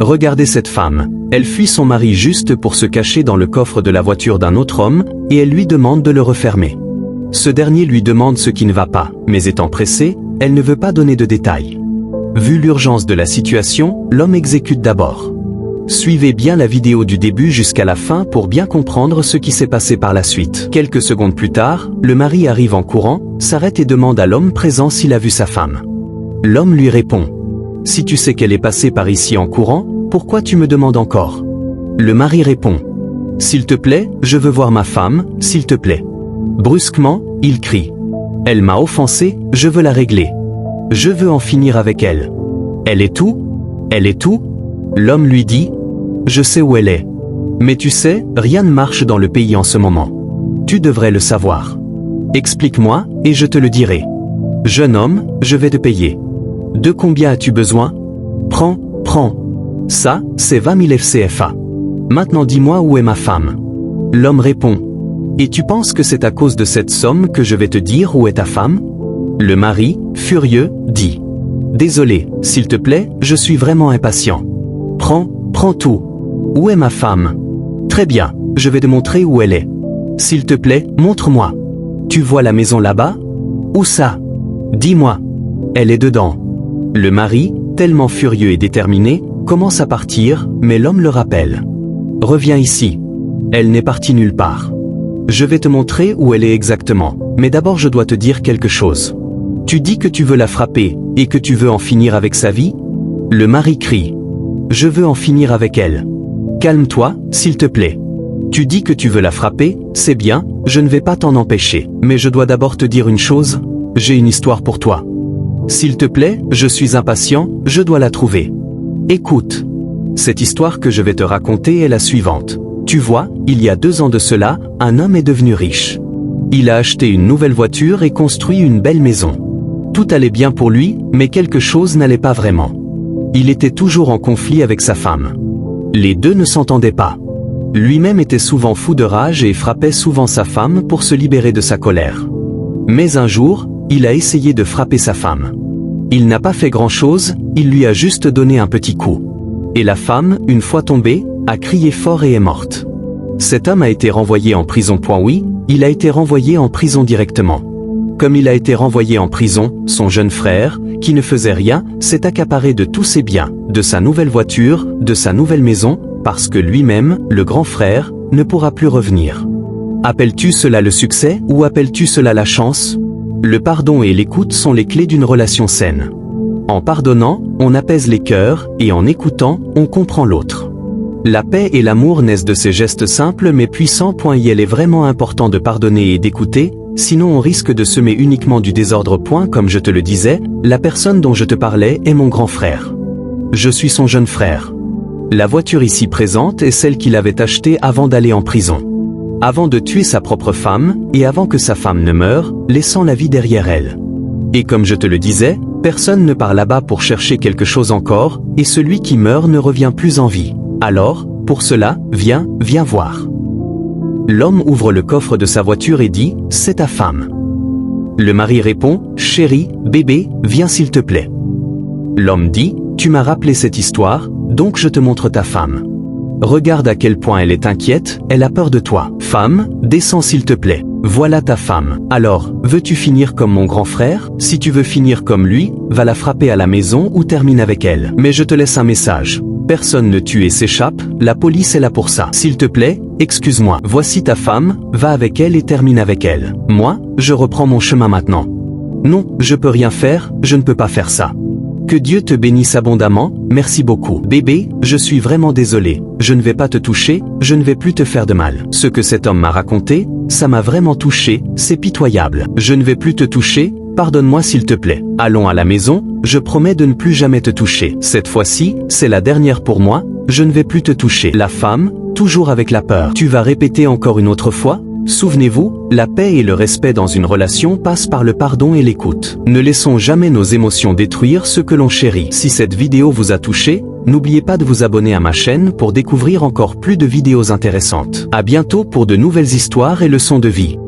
Regardez cette femme. Elle fuit son mari juste pour se cacher dans le coffre de la voiture d'un autre homme, et elle lui demande de le refermer. Ce dernier lui demande ce qui ne va pas, mais étant pressée, elle ne veut pas donner de détails. Vu l'urgence de la situation, l'homme exécute d'abord. Suivez bien la vidéo du début jusqu'à la fin pour bien comprendre ce qui s'est passé par la suite. Quelques secondes plus tard, le mari arrive en courant, s'arrête et demande à l'homme présent s'il a vu sa femme. L'homme lui répond: « Si tu sais qu'elle est passée par ici en courant, pourquoi tu me demandes encore ?» Le mari répond: « S'il te plaît, je veux voir ma femme, s'il te plaît. » Brusquement, il crie: « Elle m'a offensé, je veux la régler. Je veux en finir avec elle. Elle est tout? Elle est tout ?» L'homme lui dit: « Je sais où elle est. Mais tu sais, rien ne marche dans le pays en ce moment. Tu devrais le savoir. Explique-moi, et je te le dirai. Jeune homme, je vais te payer. De combien as-tu besoin? Prends. Ça, c'est 20 000 FCFA. Maintenant dis-moi où est ma femme. » L'homme répond: « Et tu penses que c'est à cause de cette somme que je vais te dire où est ta femme? » Le mari, furieux, dit: « Désolé, s'il te plaît, je suis vraiment impatient. Prends tout. Où est ma femme? Très bien, je vais te montrer où elle est. S'il te plaît, montre-moi. Tu vois la maison là-bas? Où ça? Dis-moi. Elle est dedans. » Le mari, tellement furieux et déterminé, commence à partir, mais l'homme le rappelle. « Reviens ici. Elle n'est partie nulle part. Je vais te montrer où elle est exactement, mais d'abord je dois te dire quelque chose. Tu dis que tu veux la frapper, et que tu veux en finir avec sa vie? » Le mari crie: « Je veux en finir avec elle. Calme-toi, s'il te plaît. Tu dis que tu veux la frapper, c'est bien, je ne vais pas t'en empêcher, mais je dois d'abord te dire une chose, j'ai une histoire pour toi. S'il te plaît, je suis impatient, je dois la trouver. Écoute. Cette histoire que je vais te raconter est la suivante. Tu vois, il y a 2 ans de cela, un homme est devenu riche. Il a acheté une nouvelle voiture et construit une belle maison. Tout allait bien pour lui, mais quelque chose n'allait pas vraiment. Il était toujours en conflit avec sa femme. Les deux ne s'entendaient pas. Lui-même était souvent fou de rage et frappait souvent sa femme pour se libérer de sa colère. Mais un jour, il a essayé de frapper sa femme. Il n'a pas fait grand-chose, il lui a juste donné un petit coup. Et la femme, une fois tombée, a crié fort et est morte. Cet homme a été renvoyé en prison. Oui, il a été renvoyé en prison directement. Comme il a été renvoyé en prison, son jeune frère, qui ne faisait rien, s'est accaparé de tous ses biens, de sa nouvelle voiture, de sa nouvelle maison, parce que lui-même, le grand frère, ne pourra plus revenir. Appelles-tu cela le succès ou appelles-tu cela la chance? Le pardon et l'écoute sont les clés d'une relation saine. En pardonnant, on apaise les cœurs, et en écoutant, on comprend l'autre. La paix et l'amour naissent de ces gestes simples mais puissants. Il est vraiment important de pardonner et d'écouter, sinon on risque de semer uniquement du désordre. Comme je te le disais, la personne dont je te parlais est mon grand frère. Je suis son jeune frère. La voiture ici présente est celle qu'il avait achetée avant d'aller en prison. Avant de tuer sa propre femme, et avant que sa femme ne meure, laissant la vie derrière elle. Et comme je te le disais, personne ne part là-bas pour chercher quelque chose encore, et celui qui meurt ne revient plus en vie. Alors, pour cela, viens voir. L'homme ouvre le coffre de sa voiture et dit, « C'est ta femme. » Le mari répond, « Chérie, bébé, viens s'il te plaît. » L'homme dit, « Tu m'as rappelé cette histoire, donc je te montre ta femme. Regarde à quel point elle est inquiète, elle a peur de toi. Femme, descends s'il te plaît. Voilà ta femme. Alors, veux-tu finir comme mon grand frère? Si tu veux finir comme lui, va la frapper à la maison ou termine avec elle. Mais je te laisse un message. Personne ne tue et s'échappe, la police est là pour ça. S'il te plaît, excuse-moi. Voici ta femme, va avec elle et termine avec elle. Moi, je reprends mon chemin maintenant. Non, je peux rien faire, je ne peux pas faire ça. Que Dieu te bénisse abondamment, merci beaucoup. Bébé, je suis vraiment désolé, je ne vais pas te toucher, je ne vais plus te faire de mal. Ce que cet homme m'a raconté, ça m'a vraiment touché, c'est pitoyable. Je ne vais plus te toucher, pardonne-moi s'il te plaît. Allons à la maison, je promets de ne plus jamais te toucher. Cette fois-ci, c'est la dernière pour moi, je ne vais plus te toucher. La femme, toujours avec la peur. Tu vas répéter encore une autre fois? Souvenez-vous, la paix et le respect dans une relation passent par le pardon et l'écoute. Ne laissons jamais nos émotions détruire ce que l'on chérit. Si cette vidéo vous a touché, n'oubliez pas de vous abonner à ma chaîne pour découvrir encore plus de vidéos intéressantes. À bientôt pour de nouvelles histoires et leçons de vie.